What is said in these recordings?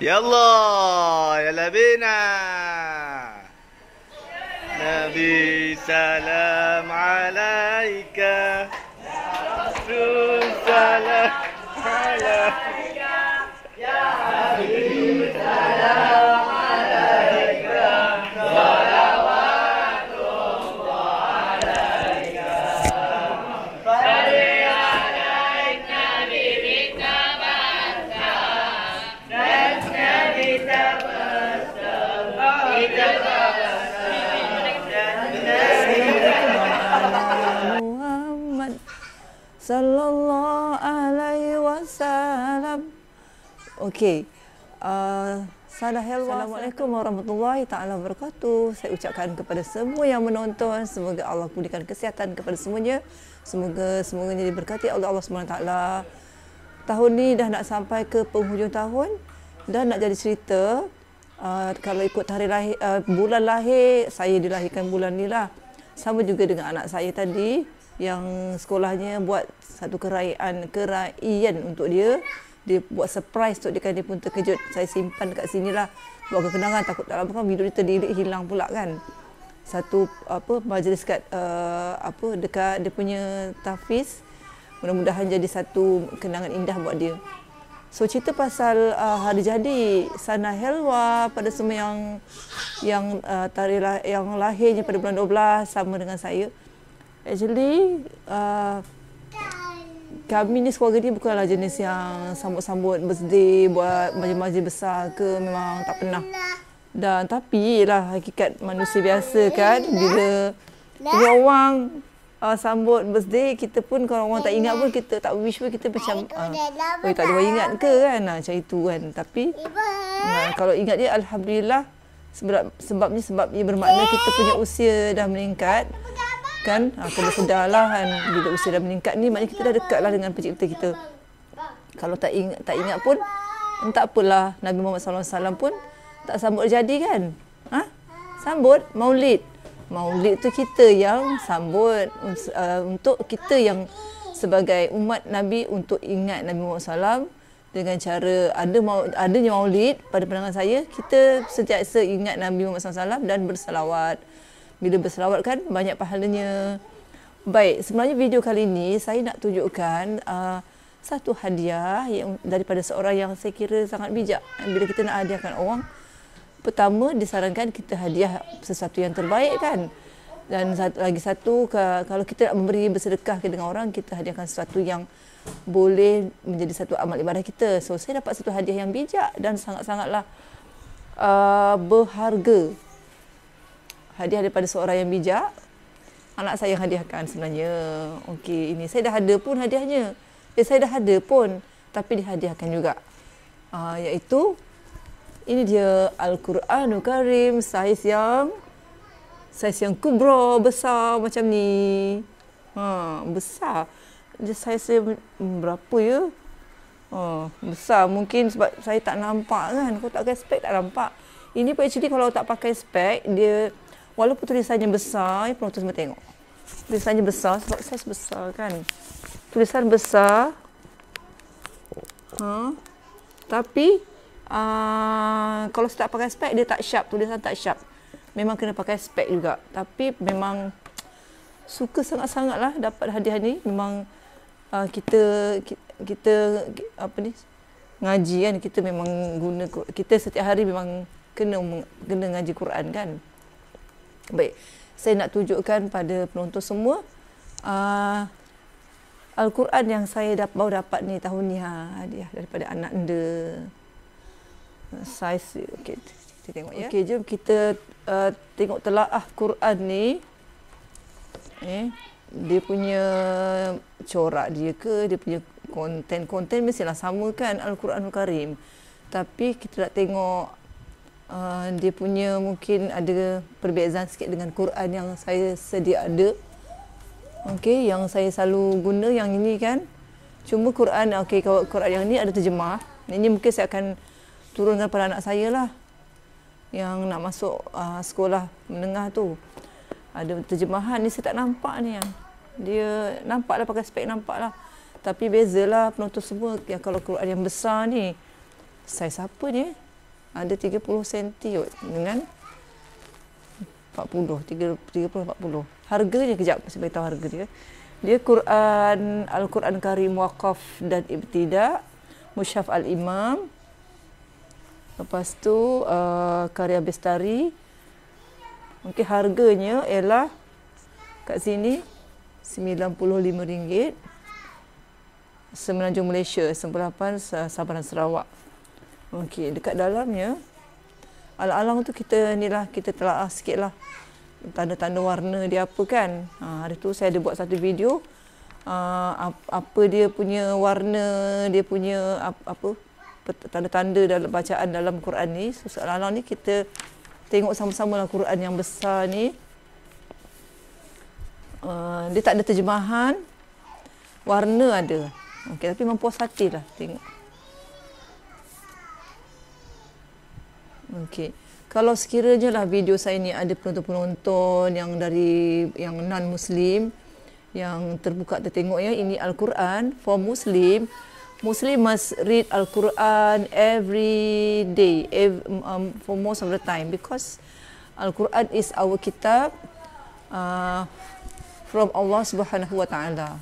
يلا يلا بينا. نبي سلام عليك، رسول سلام عليك، يا حبيبي سلام عليك، صلوات الله عليك، صل عليك نبي بتبسم، نبي Muhammad sallallahu alaihi wasallam. Okey. Assalamualaikum warahmatullahi taala wabarakatuh. Saya ucapkan kepada semua yang menonton, semoga Allah pulihkan kesihatan kepada semuanya. Semoga diberkati oleh Allah Subhanahu taala. Tahun ni dah nak sampai ke penghujung tahun dan nak jadi cerita. Kalau ikut hari lahir, bulan lahir, saya dilahirkan bulan ni lah. Sama juga dengan anak saya tadi yang sekolahnya buat satu keraian untuk dia. Dia buat surprise untuk dia kan, dia pun terkejut. Saya simpan dekat sini lah buat kenangan, takut tak lama kan video dia terdelete hilang pula kan. Satu majlis kat dekat dia punya tahfiz. Mudah-mudahan jadi satu kenangan indah buat dia. So cerita pasal hari jadi Sana Helwa pada semua yang lahirnya pada bulan 12 sama dengan saya. Actually kami ni keluarga ni bukanlah jenis yang sambut-sambut birthday, buat majlis-majlis besar ke, memang tak pernah. Dan tapi lah hakikat manusia biasa kan, bila orang sambut birthday, kita pun kalau orang tak ingat pun, kita tak wish pun, kita macam tak ada orang ingat ke kan, macam itu kan. Tapi kalau ingat dia, alhamdulillah, sebab ia bermakna kita punya usia dah meningkat kan. Kena sedarlah kan, bila usia dah meningkat ni maknanya kita dah dekatlah dengan pencipta kita. Kalau tak ingat pun tak apalah. Nabi Muhammad SAW pun tak sambut jadi kan. Sambut Maulid. Maulid tu kita yang sambut, untuk kita yang sebagai umat Nabi untuk ingat Nabi Muhammad SAW dengan cara adanya Maulid. Pada pandangan saya, kita sentiasa ingat Nabi Muhammad SAW dan bersalawat. Bila bersalawat kan banyak pahalanya. Baik, sebenarnya video kali ini saya nak tunjukkan satu hadiah yang daripada seorang yang saya kira sangat bijak. Bila kita nak hadiahkan orang, pertama disarankan kita hadiah sesuatu yang terbaik kan. Dan satu kalau kita nak memberi bersedekah dengan orang, kita hadiahkan sesuatu yang boleh menjadi satu amal ibadah kita. So saya dapat satu hadiah yang bijak dan sangat-sangatlah berharga. Hadiah daripada seorang yang bijak. Anak saya yang hadiahkan sebenarnya. Okey, ini saya dah ada pun hadiahnya. Saya dah ada pun, tapi dihadiahkan juga. Iaitu ini dia Al-Quranul Karim, saiz yang kubra, besar macam ni. Besar. Dia saiznya berapa ya? Besar. Mungkin sebab saya tak nampak kan. Kalau tak pakai spek tak nampak. Ini pun actually kalau tak pakai spek, dia walaupun tulisannya besar, penonton semua tengok. Tulisannya besar sebab saiz besar kan. Tulisan besar. Tapi kalau saya tak pakai spek, dia tak sharp, tulisan tak sharp. Memang kena pakai spek juga. Tapi memang suka sangat-sangatlah dapat hadiah ni. Memang kita ngaji kan, kita memang guna, kita setiap hari memang kena ngaji Quran kan. Baik, saya nak tunjukkan pada penonton semua Al-Quran yang saya baru dapat ni tahun ni, hadiah daripada anak anda. Saiz, okey, kita tengok ya. Okey, jom kita tengok telaah Quran ni. Dia punya corak dia ke, dia punya konten mestilah sama kan Al-Quranul Karim. Tapi kita nak tengok dia punya mungkin ada perbezaan sikit dengan Quran yang saya sedia ada. Okey, yang saya selalu guna yang ini kan. Cuma Quran, kalau Quran yang ni ada terjemah. Ini mungkin saya akan turunkan pada anak saya lah yang nak masuk sekolah menengah tu. Ada terjemahan ni saya tak nampak ni yang. Dia nampaklah pakai spek, nampaklah. Tapi bezalah penonton semua yang kalau Quran yang besar ni. Saiz apa ni? Ada 30 senti kot dengan 40, 40. Harganya kejap saya beritahu harga dia. Dia Quran, Al-Quran Karim Waqaf dan Ibtida, Mushaf Al-Imam. Lepas tu karya Bestari. Mungkin harganya ialah kat sini RM95. Semenanjung Malaysia, 98 Sabah dan Sarawak. Okey, dekat dalamnya alang-alang tu kita telaah sikitlah tanda-tanda warna dia apa kan. Hari tu saya ada buat satu video apa dia punya warna, dia punya apa tanda-tanda dalam bacaan dalam Quran ni. So alang-alang ni kita tengok sama-sama lah Quran yang besar ni. Dia tak ada terjemahan, warna ada. Okey, tapi mempuas hatilah tengok. Okey. Kalau sekiranya lah video saya ni ada penonton-penonton yang non-Muslim yang terbuka tertengok ya, ini Al-Quran for Muslim. Muslim must read Al-Quran every day, for most of the time, because Al-Quran is our kitab from Allah Subhanahu Wa Taala.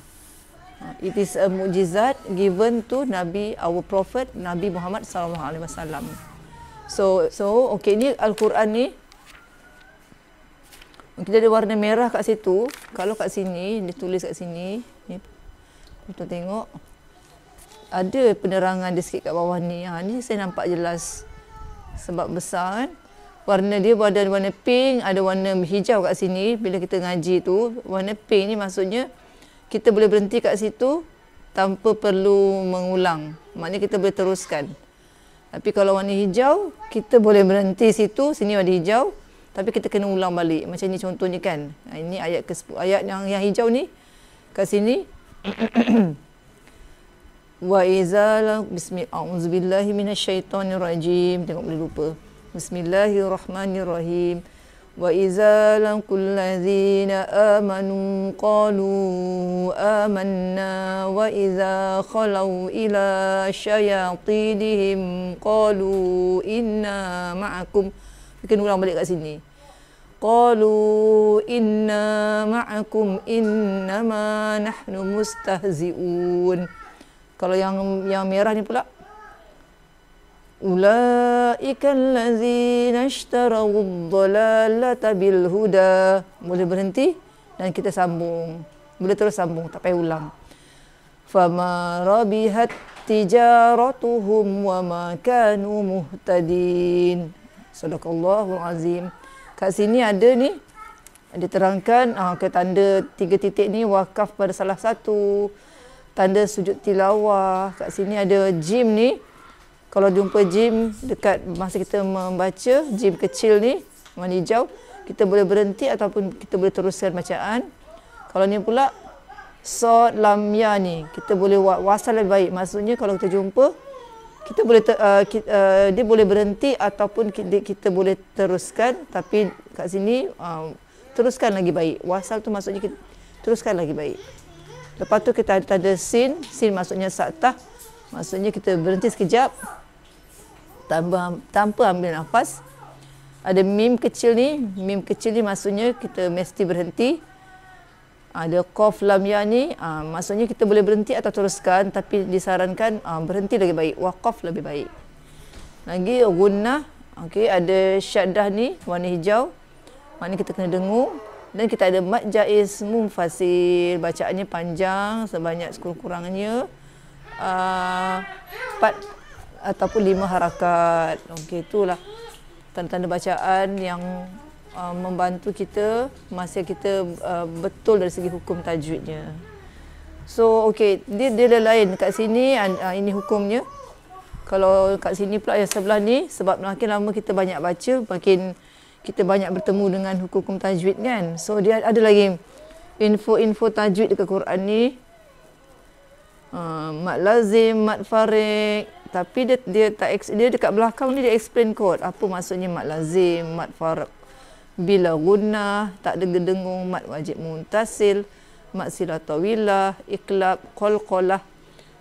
It is a mukjizat given to Nabi, our Prophet Nabi Muhammad sallallahu alaihi wasallam. So okey, ni Al-Quran ni kita ada warna merah kat situ. Kalau kat sini ditulis kat sini ni, kita tengok ada penerangan dia sikit kat bawah ni. Ni saya nampak jelas sebab besar kan. Warna dia ada warna pink, ada warna hijau kat sini. Bila kita ngaji tu, warna pink ni maksudnya kita boleh berhenti kat situ tanpa perlu mengulang. Maknanya kita boleh teruskan. Tapi kalau warna hijau, kita boleh berhenti situ, sini warna hijau, tapi kita kena ulang balik. Macam ni contohnya kan. Ini ayat ke-10. Ayat yang hijau ni kat sini. Wa iza Bismillahirrahmanirrahim. Minasyaitonirrajim. Tengok boleh lupa. Bismillahirrahmanirrahim. Wa iza laqul ladzina amanu qalu amanna wa iza khalau ila syayatinihim qalu inna ma'akum. Kita ulang balik kat sini. Qalu inna ma'akum innama nahnu mustahzi'un. Kalau yang merah ni pula, ulaika allazina ishtaraw ad-dalalata bil huda. Boleh berhenti dan kita sambung. Boleh terus sambung, tak payah ulang. Fama rabihat tijaratuhum wa ma kanu muhtadin. Sadaqallahul azim. Kat sini ada ni, diterangkan ke tanda 3 titik ni wakaf pada salah satu, tanda sujud tilawah. Kat sini ada jim ni. Kalau jumpa jim dekat masa kita membaca, jim kecil ni, warna hijau, kita boleh berhenti ataupun kita boleh teruskan bacaan. Kalau ni pula, sod, lam, ya ni, kita boleh wasal lebih baik. Maksudnya kalau kita jumpa, kita boleh dia boleh berhenti ataupun kita boleh teruskan. Tapi kat sini, teruskan lagi baik. Wasal tu maksudnya kita teruskan lagi baik. Lepas tu kita ada sin. Sin maksudnya saktah. Maksudnya kita berhenti sekejap tanpa ambil nafas. Ada mim kecil ni. Mim kecil ni maksudnya kita mesti berhenti. Ada qaf lam ya ni, maksudnya kita boleh berhenti atau teruskan, tapi disarankan berhenti lagi baik, waqaf lebih baik. Lagi gunnah, okey, ada syaddah ni warna hijau. Maknanya kita kena dengung. Dan kita ada mad jaiz munfasil, bacaannya panjang sebanyak sekurang-kurangnya 4 ataupun 5 harakat. Okey, itulah tanda-tanda bacaan yang membantu kita masa kita betul dari segi hukum tajwidnya. So okey, dia lain kat sini. Ini hukumnya. Kalau kat sini pula yang sebelah ni, sebab makin lama kita banyak baca, makin kita banyak bertemu dengan hukum tajwid kan. So dia ada lagi info-info tajwid dekat Quran ni. Mad lazim, mad farik. Tapi dia dekat belakang ni dia explain code. Apa maksudnya mad lazim, mad farik. Bila gunnah, tak dengung, mad wajib muntasil, mad silatawilah, iqlab, qalqalah,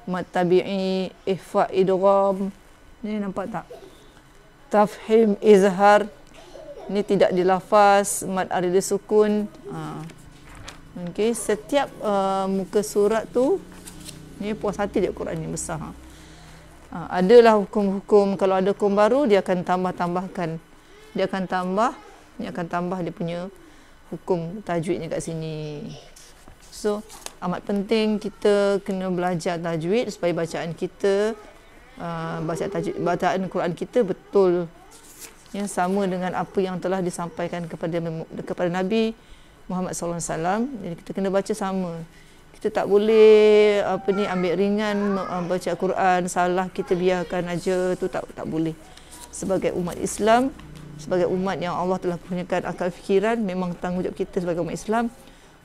mad tabi'i, ihfa, idgham. Ni nampak tak? Tafhim izhar ni tidak dilafaz, mad ada sukun. Okey, setiap muka surat tu ni puas hati dia Quran ni besar. Adalah hukum-hukum, kalau ada hukum baru dia akan tambahkan. Dia akan tambah dia punya hukum tajwidnya kat sini. So amat penting kita kena belajar tajwid supaya bacaan kita bacaan Quran kita betul, yang sama dengan apa yang telah disampaikan kepada Nabi Muhammad SAW. Jadi kita kena baca sama. Kita tak boleh ambil ringan baca Quran, salah kita biarkan aja, tu tak boleh. Sebagai umat Islam, sebagai umat yang Allah telah kurniakan akal fikiran, memang tanggungjawab kita sebagai umat Islam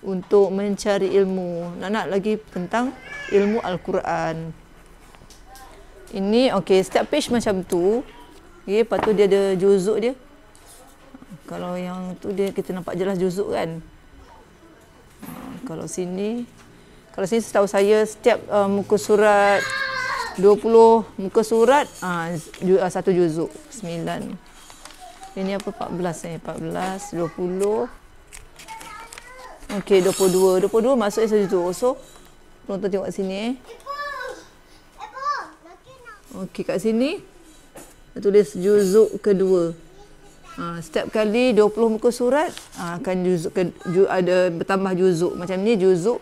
untuk mencari ilmu. Nak lagi tentang ilmu Al-Quran. Ini okey, setiap page macam tu. Okey, lepas tu dia ada juzuk dia. Kalau yang tu dia kita nampak jelas juzuk kan. Kalau sini setahu saya setiap muka surat 20 muka surat satu juzuk 9. Ini apa 14 14 20. Okey, 22 masuk satu juzuk. So penonton tengok sini Okey, kat sini tulis juzuk kedua. Setiap kali 20 muka surat akan ada bertambah juzuk. Macam ni juzuk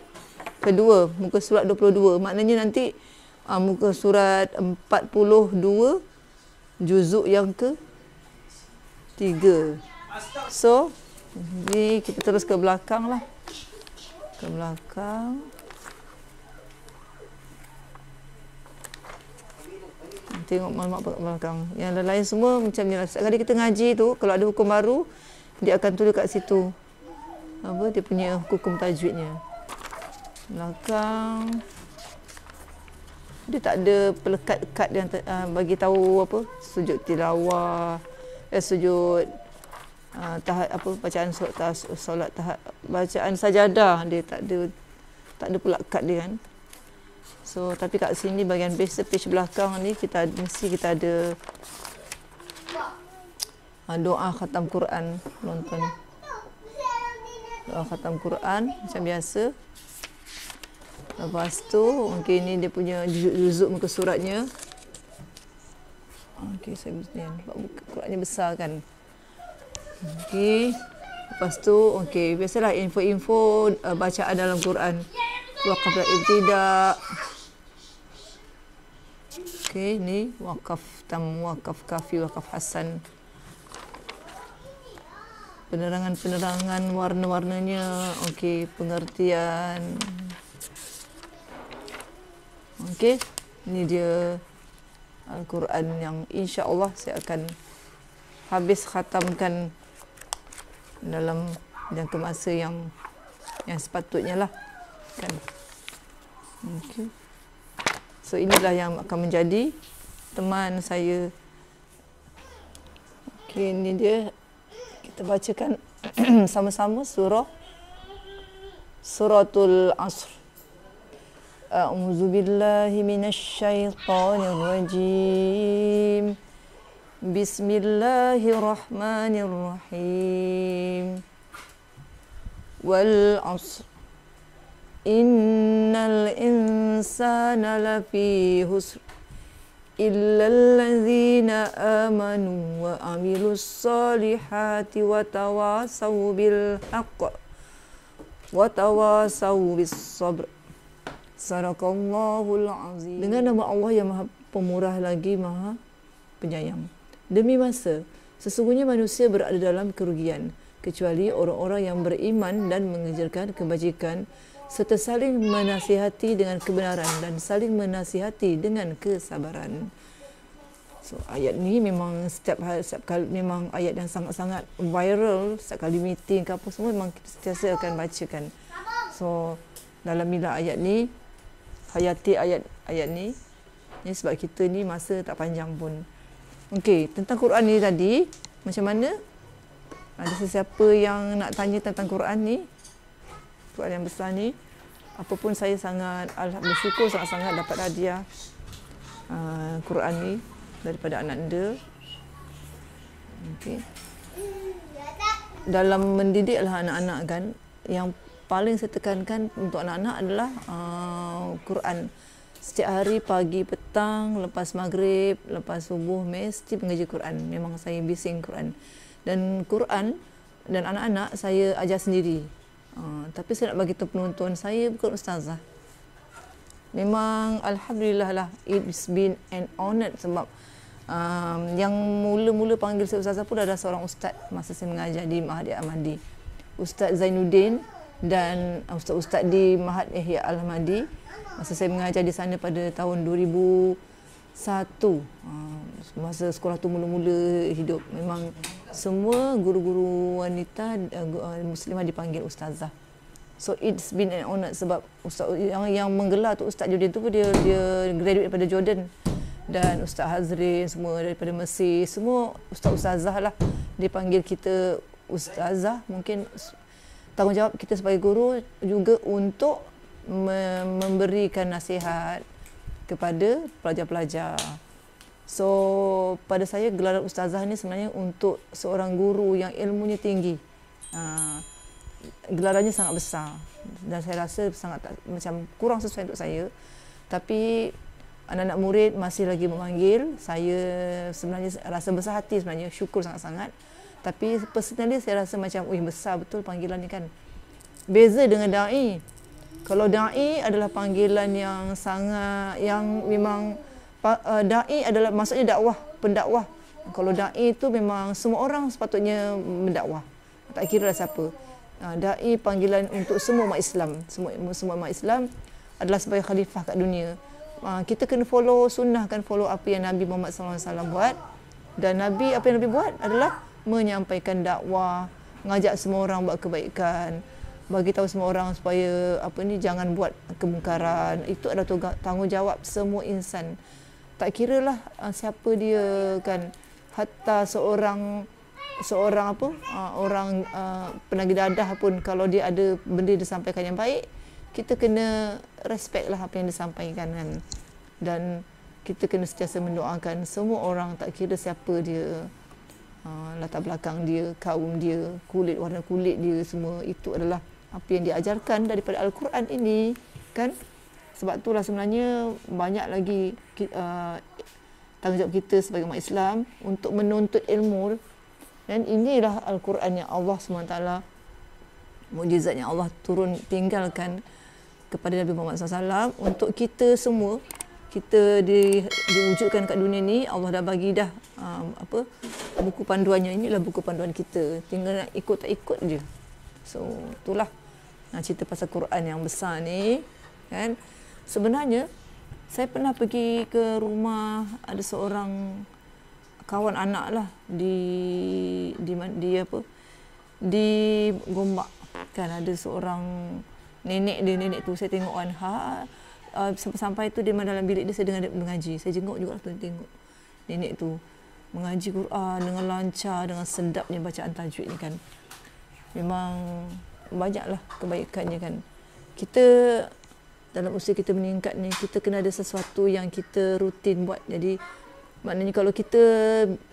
kedua, muka surat 22. Maknanya nanti muka surat 42 juzuk yang ke 3. So ni kita terus ke belakang lah. Ke belakang. Tengok maklumat belakang. Yang lain semua macam ni lah. Setiap kali kita ngaji tu, kalau ada hukum baru, dia akan tulis kat situ. Dia punya hukum tajwidnya. Belakang. Dia tak ada pelekat-lekat yang bagi tahu sujud tilawah, sujud bacaan solat bacaan sajadah, dia tak ada pelekat dia kan. So tapi kat sini bahagian page belakang ni mesti kita ada doa khatam Quran, nonton. Doa khatam Quran macam biasa. Lepas tu okey, ni dia punya juzuk muka suratnya. Okey, saya mesti sebab muka Qurannya besar kan. Okey. Lepas tu okey, biasalah info-info bacaan dalam Quran. Waqaf dan ibtida. Okey, ni waqaf tam, waqaf kafi, waqaf hasan. Penerangan warna-warnanya, okey, pengertian. Okey, ini dia Al-Quran yang insya-Allah saya akan habis khatamkan dalam jangka masa yang sepatutnya lah kan. Okey. So inilah yang akan menjadi teman saya. Okey, ini dia. Kita bacakan sama-sama suratul Asr. A'udzu billahi minasy syaithanir rajim. Bismillahirrahmanirrahim. Wal 'asr. Innal insana lafi husr illa allazina amanu wa amilus solihati wa tawasaw bil haqq wa tawasaw bis sabr. Sadaqallahul azim. Dengan nama Allah yang Maha Pemurah lagi Maha Penyayang. Demi masa, sesungguhnya manusia berada dalam kerugian kecuali orang-orang yang beriman dan mengerjakan kebajikan serta saling menasihati dengan kebenaran dan saling menasihati dengan kesabaran. So ayat ni memang setiap kali memang ayat yang sangat-sangat viral. Setiap kali meeting ke apa semua memang kita sentiasa akan bacakan. So dalam bila ayat ni, hayati ayat ni sebab kita ni masa tak panjang pun. Okey, tentang Quran ni tadi macam mana? Ada sesiapa yang nak tanya tentang Quran ni? Quran yang besar ni, apapun saya sangat bersyukur sangat-sangat dapat hadiah Quran ni daripada anak anda. Okey. Dalam mendidiklah anak-anak kan, yang paling saya tekankan untuk anak-anak adalah Quran. Setiap hari pagi, petang, lepas maghrib, lepas subuh mesti mengaji Quran. Memang saya bising Quran. Dan Quran dan anak-anak saya ajar sendiri. Tapi saya nak bagi tahu penonton, saya bukan ustazah. Memang alhamdulillah lah, it's been an honor sebab yang mula-mula panggil saya ustazah pun ada seorang ustaz masa saya mengajar di Mahat Ahmadi. Ustaz Zainuddin dan ustaz-ustaz di Mahat Ihya Al-Ahmadi. Masa saya mengajar di sana pada tahun 2001, masa sekolah tu mula-mula hidup, memang semua guru-guru wanita muslimah dipanggil ustazah. So it's been an honor sebab ustaz yang menggelar tu Ustaz Jodin tu pun dia graduate daripada Jordan, dan Ustaz Hazrin semua daripada Mesir, semua ustaz-ustazah lah. Dia panggil kita ustazah. Mungkin tanggungjawab kita sebagai guru juga untuk memberikan nasihat kepada pelajar-pelajar. So pada saya gelaran ustazah ni sebenarnya untuk seorang guru yang ilmunya tinggi. Gelarannya sangat besar dan saya rasa sangat macam kurang sesuai untuk saya. Tapi anak-anak murid masih lagi memanggil saya, sebenarnya rasa besar hati, sebenarnya syukur sangat-sangat. Tapi personally saya rasa macam besar betul panggilan ni kan. Beza dengan dai. Kalau dai adalah panggilan yang sangat, yang memang dai adalah maksudnya dakwah, pendakwah. Kalau dai itu memang semua orang sepatutnya mendakwah. Tak kira lah siapa. Dai panggilan untuk semua umat Islam. Semua umat Islam adalah sebagai khalifah kat dunia. Kita kena follow sunnah, kan, follow apa yang Nabi Muhammad SAW buat. Dan Nabi, apa yang Nabi buat adalah menyampaikan dakwah, ngajak semua orang buat kebaikan, bagi tahu semua orang supaya jangan buat kemungkaran. Itu adalah tanggungjawab semua insan. Tak kiralah siapa dia, kan. Hatta seorang orang penagih dadah pun, kalau dia ada benda disampaikan yang baik, kita kena respect lah apa yang disampaikan, kan. Dan kita kena sentiasa mendoakan semua orang, tak kira siapa dia, latar belakang dia, kaum dia, warna kulit dia, semua itu adalah apa yang diajarkan daripada Al-Quran ini, kan. Sebab itulah sebenarnya banyak lagi tanggungjawab kita sebagai umat Islam untuk menuntut ilmu. Dan inilah Al-Quran yang Allah SWT, mukjizat yang Allah tinggalkan kepada Nabi Muhammad SAW untuk kita semua. Kita diwujudkan kat dunia ni, Allah dah bagi dah buku panduannya. Inilah buku panduan kita, tinggal nak ikut tak ikut je. So itulah cerita pasal Quran yang besar ni, kan. Sebenarnya saya pernah pergi ke rumah ada seorang kawan anak lah di Gombak, kan. Ada seorang nenek tu, saya tengok kan, sampai tu dia dalam bilik dia, saya dengar dia mengaji. Saya jenguk juga tu, tengok nenek tu mengaji Quran dengan lancar, dengan sedapnya bacaan tajwid ni, kan. Memang banyaklah kebaikannya, kan. Kita dalam usia kita meningkat ni, kita kena ada sesuatu yang kita rutin buat. Jadi maknanya kalau kita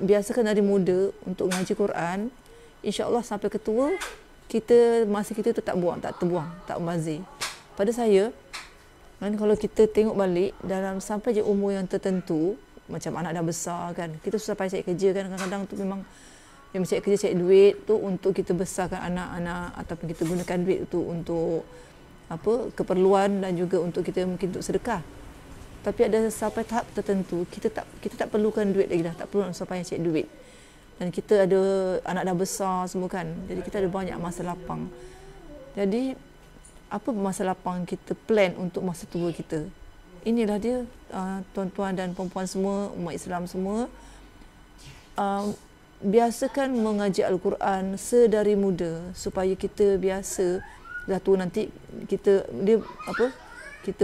biasakan dari muda untuk mengaji Quran, insya-Allah sampai ke tua, masa kita tu tak terbuang, tak membazir. Pada saya, kan, kalau kita tengok balik dalam sampai je umur yang tertentu, macam anak dah besar, kan, kita susah payah cari kerja, kan. Kadang-kadang tu memang yang cari kerja, cari duit tu untuk kita besarkan anak-anak, ataupun kita gunakan duit tu untuk keperluan, dan juga untuk kita mungkin untuk sedekah. Tapi ada sampai tahap tertentu kita tak perlukan duit lagi dah, tak perlu sampai cari duit. Dan kita ada anak dah besar semua, kan. Jadi kita ada banyak masa lapang. Jadi apa masa lapang kita plan untuk masa tua kita? Inilah dia, tuan-tuan dan puan-puan semua, umat Islam semua, biasakan mengaji Al-Quran sedari muda supaya kita biasa. Dah tua nanti kita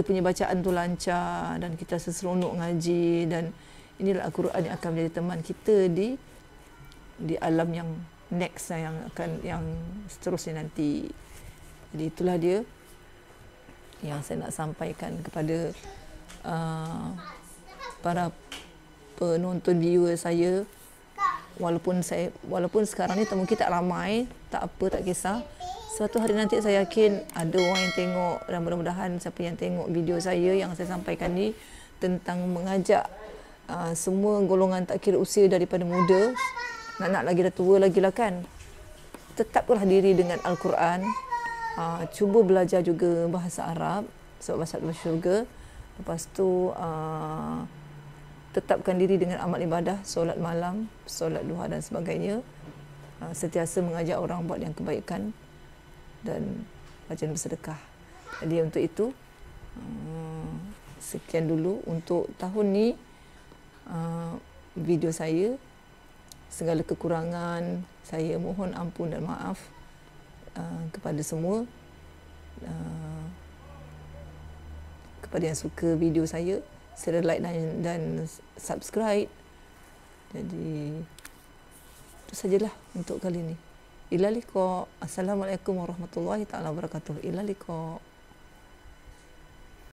punya bacaan tu lancar dan kita seronok ngaji, dan inilah Al-Quran yang akan menjadi teman kita di alam yang next, yang seterusnya nanti. Jadi itulah dia yang saya nak sampaikan kepada para penonton viewer saya, walaupun sekarang ni tamu kita tak ramai, tak apa, tak kisah. Suatu hari nanti saya yakin ada orang yang tengok, dan mudah-mudahan siapa yang tengok video saya yang saya sampaikan ni tentang mengajak semua golongan tak kira usia daripada muda, nak lagi dah tua lagi lah kan, tetaplah diri dengan Al-Quran, cuba belajar juga bahasa Arab sebab bahasa Arab syurga. Lepas tu tetapkan diri dengan amal ibadah, solat malam, solat duha dan sebagainya. Sentiasa mengajak orang buat yang kebaikan dan rajin bersedekah. Jadi untuk itu sekian dulu untuk tahun ni video saya. Segala kekurangan saya mohon ampun dan maaf kepada semua. Kepada yang suka video saya, sila like dan subscribe. Jadi itu sajalah untuk kali ini. Ila liqa. Assalamualaikum warahmatullahi taala wabarakatuh. Ila liqa.